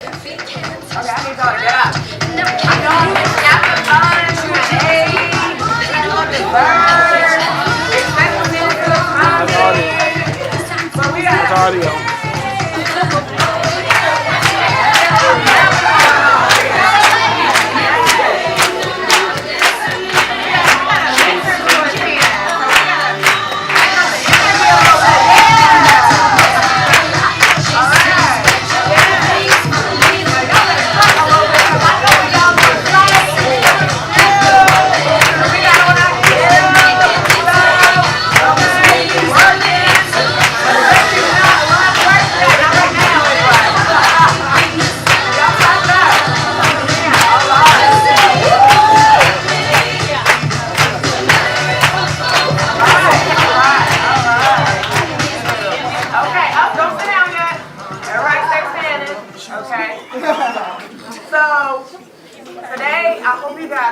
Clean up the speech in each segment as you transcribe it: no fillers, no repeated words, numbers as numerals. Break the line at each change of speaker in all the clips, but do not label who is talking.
Okay, I need y'all to get up. I know it's after lunch, you ate, you want dessert, expect me to come in. But we got
audio.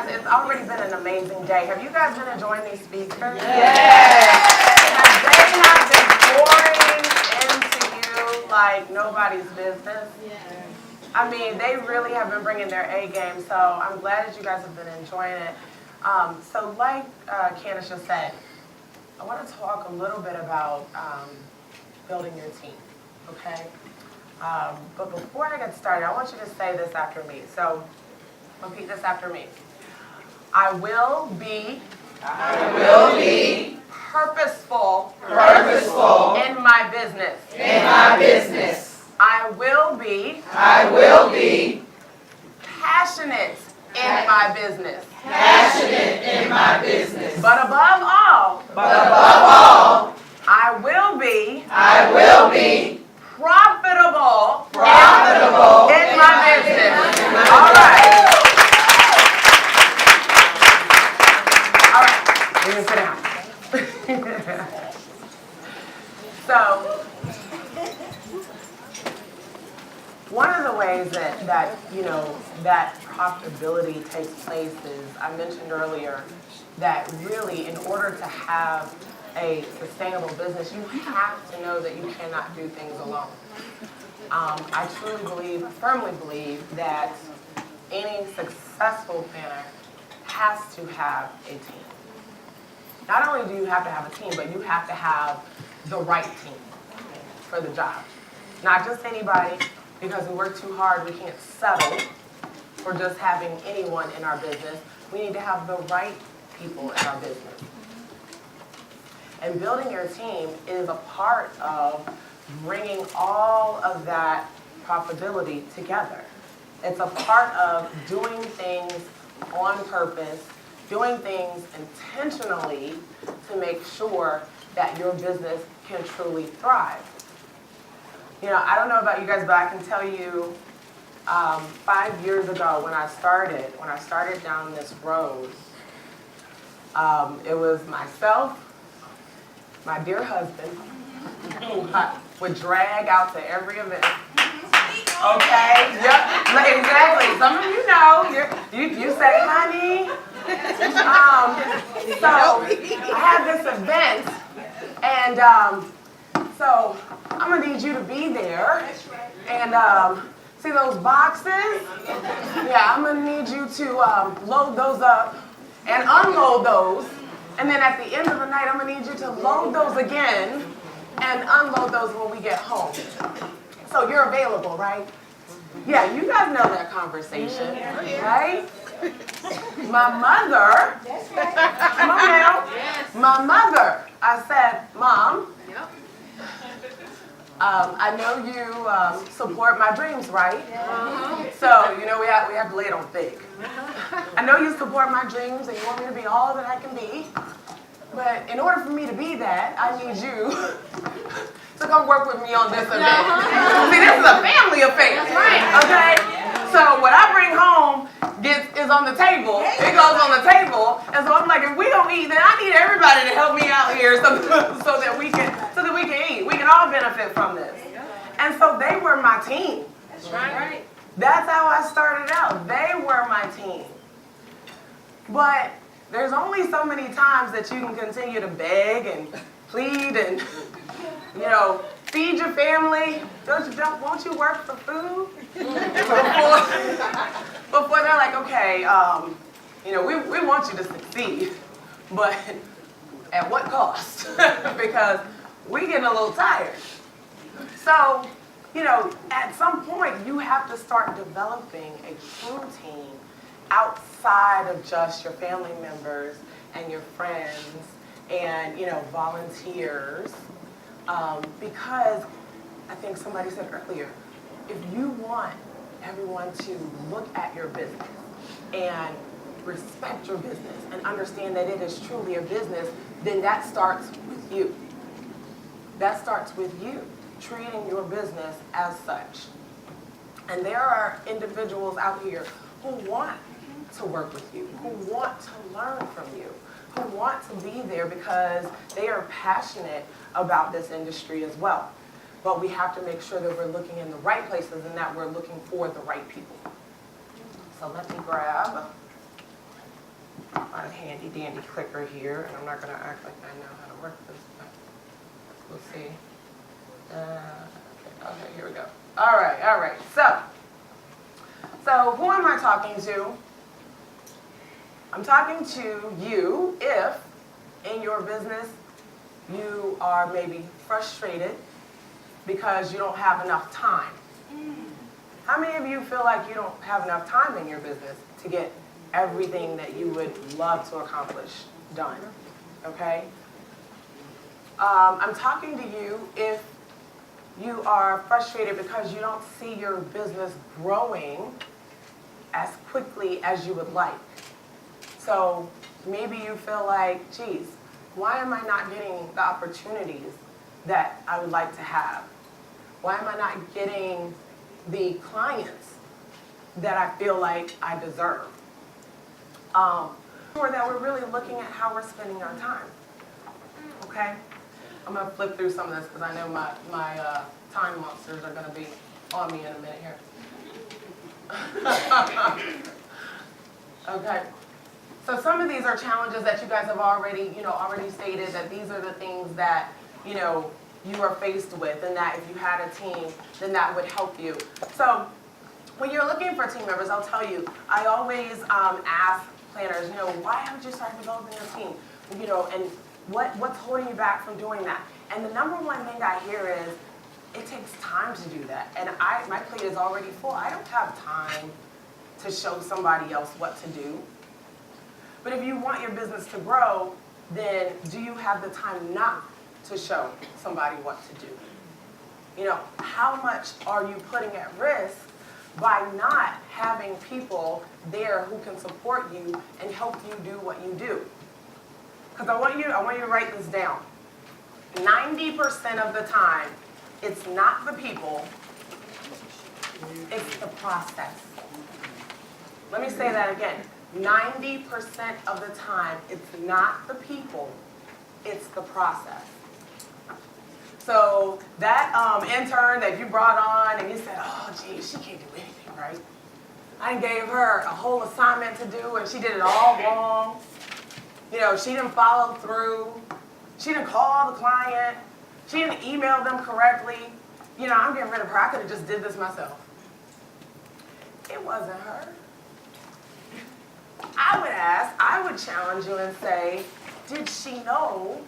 It's already been an amazing day. Have you guys been enjoying these speakers? Yes. Have they not been pouring into you like nobody's business? Yes. I mean, they really have been bringing their A game, so I'm glad that you guys have been enjoying it. So like Candace just said, I want to talk a little bit about building your team, okay? But before I get started, I want you to say this after me. So repeat this after me. I will be purposeful in my business. I will be passionate in my business. But above all, I will be profitable in my business. All right. You can sit down. So, one of the ways that profitability takes place is, I mentioned earlier, that really in order to have a sustainable business, you have to know that you cannot do things alone. I firmly believe that any successful planner has to have a team. Not only do you have to have a team, but you have to have the right team for the job. Not just anybody, because we work too hard, we can't settle for just having anyone in our business. We need to have the right people in our business. And building your team is a part of bringing all of that profitability together. It's a part of doing things on purpose, doing things intentionally to make sure that your business can truly thrive. You know, I don't know about you guys, but I can tell you 5 years ago when I started down this road, it was myself, my dear husband, who I would drag out to every event. Okay, yep, exactly. Some of you know, you say, honey. So I had this event, and so I'm gonna need you to be there. And see those boxes? Yeah, I'm gonna need you to load those up and unload those. And then at the end of the night, I'm gonna need you to load those again and unload those when we get home. So you're available, right? Yeah, you guys know that conversation, right? My mother, come on now. My mother, I said, Mom, I know you support my dreams, right? So, you know, we have to lay it on thick. I know you support my dreams and you want me to be all that I can be. But in order for me to be that, I need you to come work with me on this event. See, this is a family affair, okay? So what I bring home is on the table. It goes on the table. And so I'm like, if we don't eat, then I need everybody to help me out here so that we can eat. We can all benefit from this. And so they were my team. That's right. That's how I started out. They were my team. But there's only so many times that you can continue to beg and plead and, feed your family. Won't you work for food? Before they're like, okay, we want you to succeed, but at what cost? Because we're getting a little tired. So, at some point you have to start developing a true team outside of just your family members and your friends and, volunteers. Because I think somebody said earlier, if you want everyone to look at your business and respect your business and understand that it is truly a business, then that starts with you. That starts with you treating your business as such. And there are individuals out here who want to work with you, who want to learn from you, who want to be there because they are passionate about this industry as well. But we have to make sure that we're looking in the right places and that we're looking for the right people. So let me grab my handy dandy clicker here, and I'm not going to act like I know how to work this, but we'll see. Okay, here we go. All right. So who am I talking to? I'm talking to you if in your business you are maybe frustrated because you don't have enough time. How many of you feel like you don't have enough time in your business to get everything that you would love to accomplish done? Okay? I'm talking to you if you are frustrated because you don't see your business growing as quickly as you would like. So maybe you feel like, geez, why am I not getting the opportunities that I would like to have? Why am I not getting the clients that I feel like I deserve? Or that we're really looking at how we're spending our time. Okay? I'm going to flip through some of this because I know my time monsters are going to be on me in a minute here. Okay. So some of these are challenges that you guys have already stated that these are the things that, you are faced with, and that if you had a team, then that would help you. So when you're looking for team members, I'll tell you, I always ask planners, why haven't you started developing your team? And what's holding you back from doing that? And the number one thing I hear is, it takes time to do that. And my plate is already full. I don't have time to show somebody else what to do. But if you want your business to grow, then do you have the time not to show somebody what to do? How much are you putting at risk by not having people there who can support you and help you do what you do? Because I want you to write this down. 90% of the time, it's not the people, it's the process. Let me say that again. 90% of the time, it's not the people, it's the process. So that intern that you brought on and you said, oh, geez, she can't do anything, right? I gave her a whole assignment to do and she did it all wrong. She didn't follow through. She didn't call the client. She didn't email them correctly. I'm getting rid of her. I could have just did this myself. It wasn't her. I would challenge you and say, did she know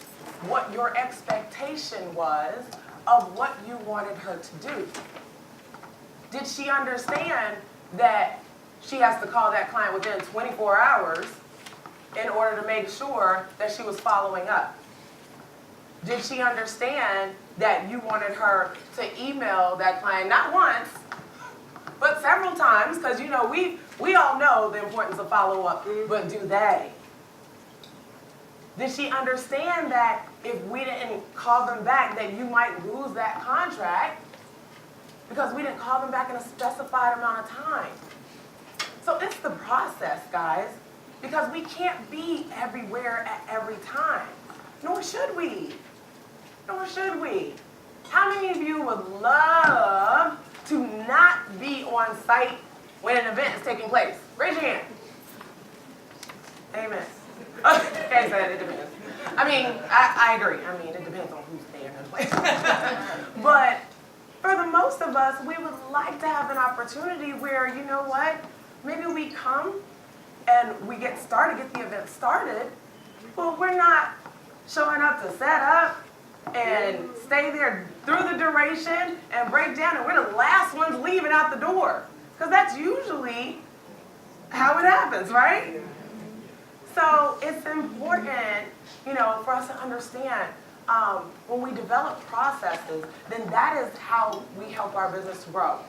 what your expectation was of what you wanted her to do? Did she understand that she has to call that client within 24 hours in order to make sure that she was following up? Did she understand that you wanted her to email that client not once, but several times? Because, we all know the importance of follow-up, but do they? Did she understand that if we didn't call them back, that you might lose that contract because we didn't call them back in a specified amount of time? So it's the process, guys, because we can't be everywhere at every time, nor should we. How many of you would love to not be on site when an event is taking place? Raise your hand. Amen. Okay, so it depends. I mean, I agree. I mean, it depends on who's there in the place. But for the most of us, we would like to have an opportunity where, you know what, maybe we come and we get the event started, but we're not showing up to set up and stay there through the duration and break down, and we're the last ones leaving out the door. Because that's usually how it happens, right? So it's important, for us to understand when we develop processes, then that is how we help our business grow.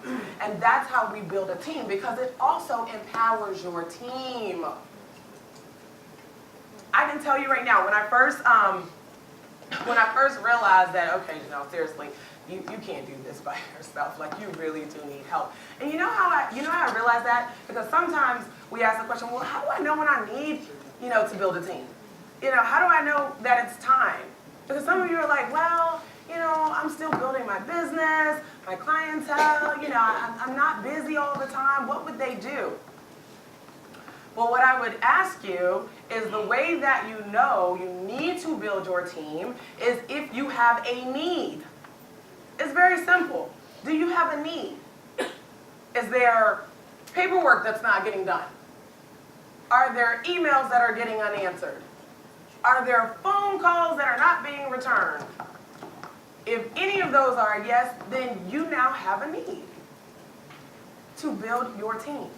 And that's how we build a team, because it also empowers your team. I can tell you right now, when I first realized that, okay, seriously, you can't do this by yourself. Like, you really do need help. And you know how I realized that? Because sometimes we ask the question, well, how do I know when I need, to build a team? How do I know that it's time? Because some of you are like, well, I'm still building my business, my clientele, I'm not busy all the time. What would they do? Well, what I would ask you is, the way that you need to build your team is if you have a need. It's very simple. Do you have a need? Is there paperwork that's not getting done? Are there emails that are getting unanswered? Are there phone calls that are not being returned? If any of those are a yes, then you now have a need to build your team.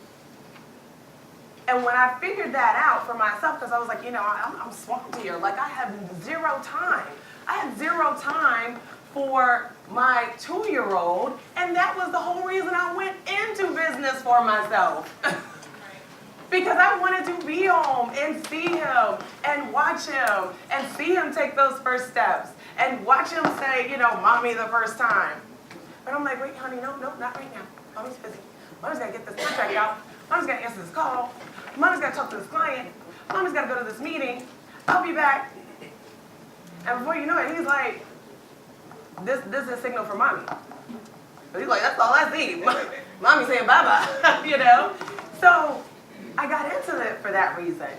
And when I figured that out for myself, because I was like, I'm swamped here. Like, I have zero time. I had zero time for my 2-year-old, and that was the whole reason I went into business for myself. Because I wanted to be home and see him and watch him and see him take those first steps and watch him say, mommy the first time. But I'm like, wait, honey, no, not right now. Mommy's busy. Mommy's got to get this contract out. Mommy's got to answer this call. Mommy's got to talk to this client. Mommy's got to go to this meeting. I'll be back. And before you know it, he's like, this is a signal for mommy. But he's like, that's all I see. Mommy saying bye-bye, So I got into it for that reason.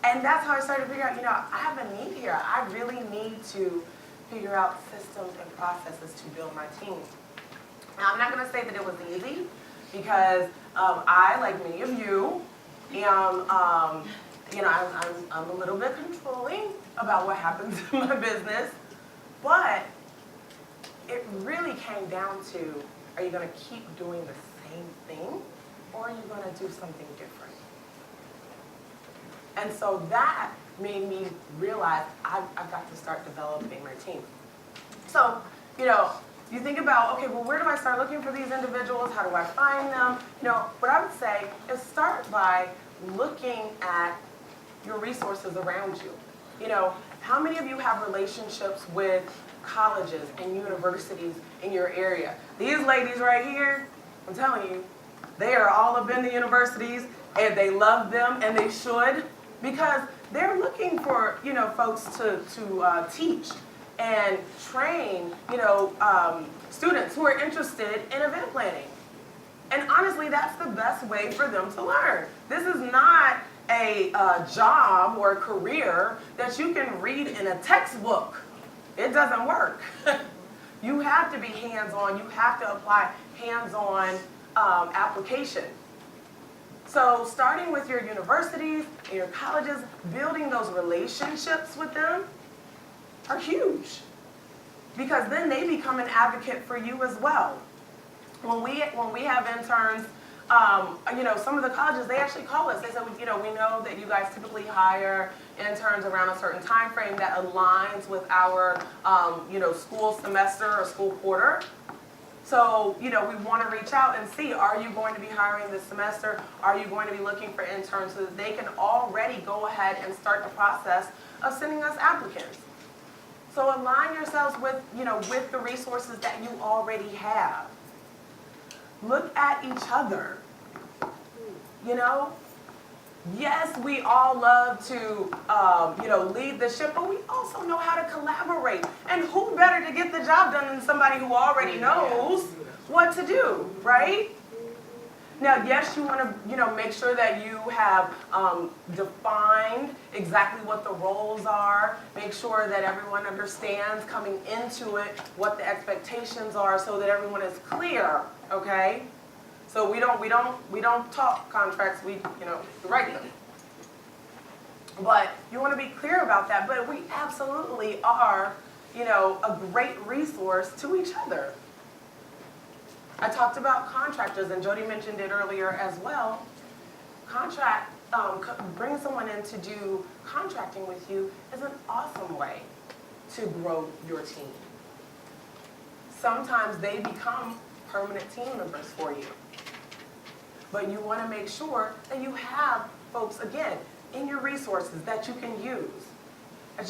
And that's how I started to figure out, I have a need here. I really need to figure out systems and processes to build my team. Now, I'm not going to say that it was easy, because I, like many of you, am, I'm a little bit controlling about what happens in my business. But it really came down to, are you going to keep doing the same thing, or are you going to do something different? And so that made me realize I've got to start developing my team. So, you think about, okay, well, where do I start looking for these individuals? How do I find them? What I would say is, start by looking at your resources around you. How many of you have relationships with colleges and universities in your area? These ladies right here, I'm telling you, they are all up in the universities, and they love them, and they should, because they're looking for, folks to teach and train, students who are interested in event planning. And honestly, that's the best way for them to learn. This is not a job or a career that you can read in a textbook. It doesn't work. You have to be hands-on. You have to apply hands-on application. So starting with your universities and your colleges, building those relationships with them are huge, because then they become an advocate for you as well. When we have interns, some of the colleges, they actually call us. They say, we know that you guys typically hire interns around a certain time frame that aligns with our, school semester or school quarter. So, we want to reach out and see, are you going to be hiring this semester? Are you going to be looking for interns, so that they can already go ahead and start the process of sending us applicants? So align yourselves with, with the resources that you already have. Look at each other. Yes, we all love to, lead the ship, but we also know how to collaborate. And who better to get the job done than somebody who already knows what to do, right? Now, yes, you want to, make sure that you have defined exactly what the roles are. Make sure that everyone understands coming into it what the expectations are, so that everyone is clear. Okay. So we don't talk contracts. We write them. But you want to be clear about that. But we absolutely are, a great resource to each other. I talked about contractors, and Jody mentioned it earlier as well. Bring someone in to do contracting with you is an awesome way to grow your team. Sometimes they become permanent team members for you. But you want to make sure that you have folks, again, in your resources that you can use. A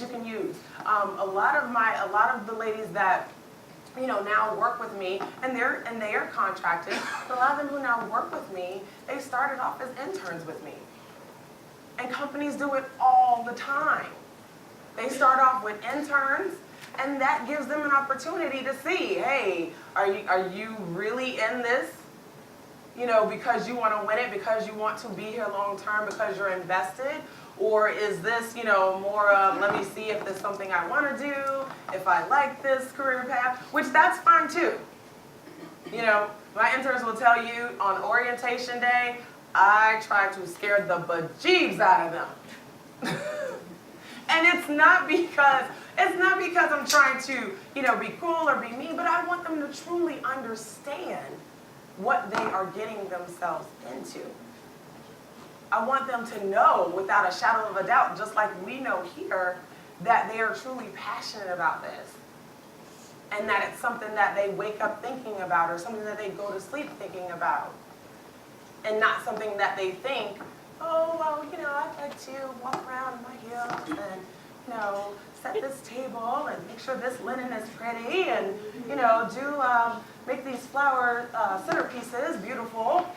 lot of the ladies that now work with me, and they are contracted. But a lot of them who now work with me, they started off as interns with me. And companies do it all the time. They start off with interns, and that gives them an opportunity to see, hey, are you really in this? Because you want to win it, because you want to be here long term, because you're invested? Or is this, more of, let me see if there's something I want to do, if I like this career path, which that's fine too. My interns will tell you on orientation day, I try to scare the bejeebs out of them. And it's not because I'm trying to, be cruel or be mean, but I want them to truly understand what they are getting themselves into. I want them to know without a shadow of a doubt, just like we know here, that they are truly passionate about this. And that it's something that they wake up thinking about, or something that they go to sleep thinking about. And not something that they think, oh, well, I'd like to walk around in my heels and, set this table and make sure this linen is pretty and, make these flower centerpieces beautiful.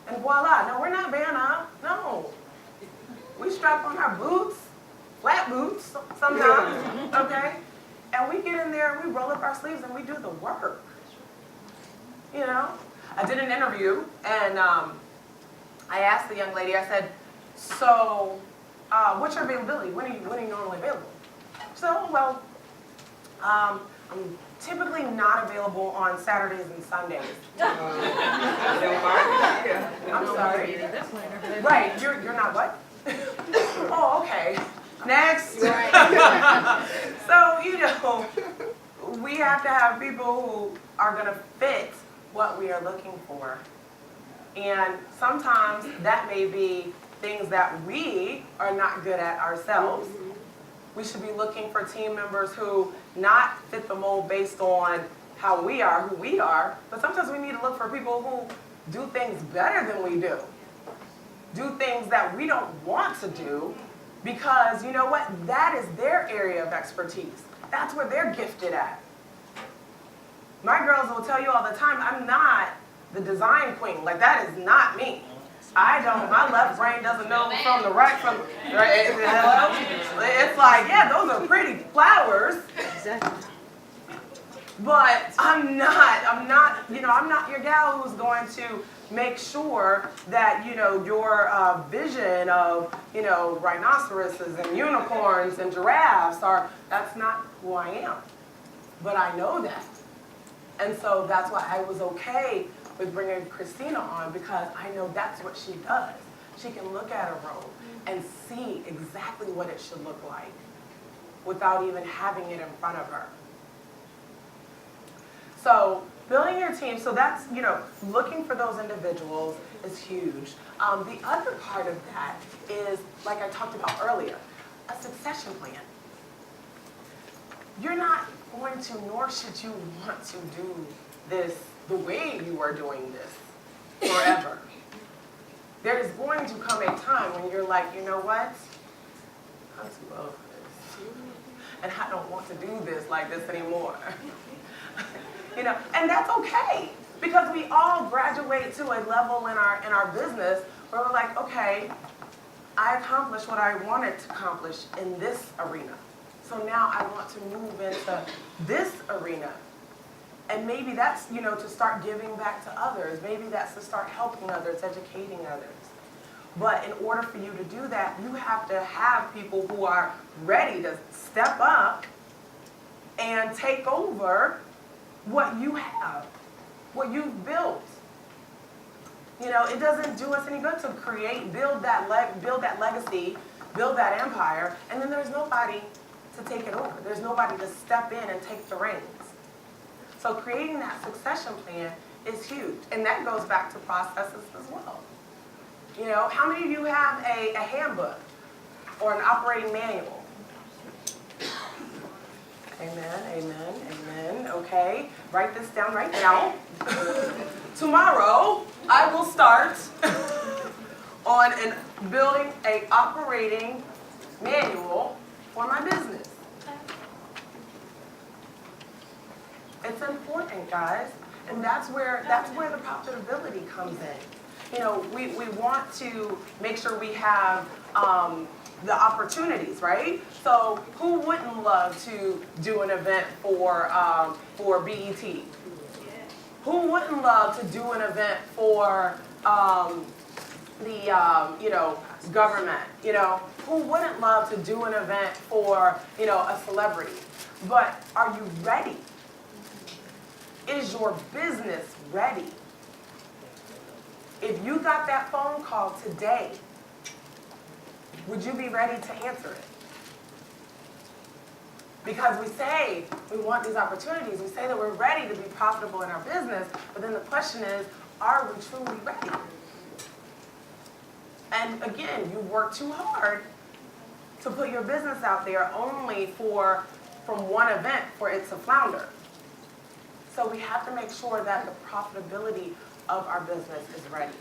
And voila. No, we're not Vanna. No. We strap on our boots, flat boots sometimes, okay? And we get in there and we roll up our sleeves and we do the work. I did an interview, and I asked the young lady, I said, so what's your availability? When are you normally available? So, well, I'm typically not available on Saturdays and Sundays. I'm sorry. Right, you're not what? Oh, okay. Next. So, we have to have people who are going to fit what we are looking for. And sometimes that may be things that we are not good at ourselves. We should be looking for team members who not fit the mold based on how we are, who we are, but sometimes we need to look for people who do things better than we do. Do things that we don't want to do because, you know what, that is their area of expertise. That's where they're gifted at. My girls will tell you all the time, I'm not the design queen. Like, that is not me. My left brain doesn't know from the right, it's like, yeah, those are pretty flowers.
Exactly.
But I'm not your gal who's going to make sure that, your vision of, rhinoceroses and unicorns and giraffes that's not who I am. But I know that. And so that's why I was okay with bringing Christina on, because I know that's what she does. She can look at a robe and see exactly what it should look like without even having it in front of her. So building your team, so that's, looking for those individuals is huge. The other part of that is, like I talked about earlier, a succession plan. You're not going to, nor should you want to do this the way you are doing this forever. There is going to come a time when you're like, you know what? I'm too old for this. And I don't want to do this like this anymore. And that's okay. Because we all graduate to a level in our business where we're like, okay, I accomplished what I wanted to accomplish in this arena. So now I want to move into this arena. And maybe that's, to start giving back to others. Maybe that's to start helping others, educating others. But in order for you to do that, you have to have people who are ready to step up and take over what you have, what you've built. It doesn't do us any good to build that legacy, build that empire, and then there's nobody to take it over. There's nobody to step in and take the reins. So creating that succession plan is huge, and that goes back to processes as well. How many of you have a handbook or an operating manual? Amen, amen, amen. Okay, write this down right now. Tomorrow, I will start on building an operating manual for my business. It's important, guys, and that's where the profitability comes in. We want to make sure we have the opportunities, right? So who wouldn't love to do an event for BET? Who wouldn't love to do an event for the government? Who wouldn't love to do an event for a celebrity? But are you ready? Is your business ready? If you got that phone call today, would you be ready to answer it? Because we say we want these opportunities, we say that we're ready to be profitable in our business, but then the question is, are we truly ready? And again, you work too hard to put your business out there only from one event for it to flounder. So we have to make sure that the profitability of our business is ready.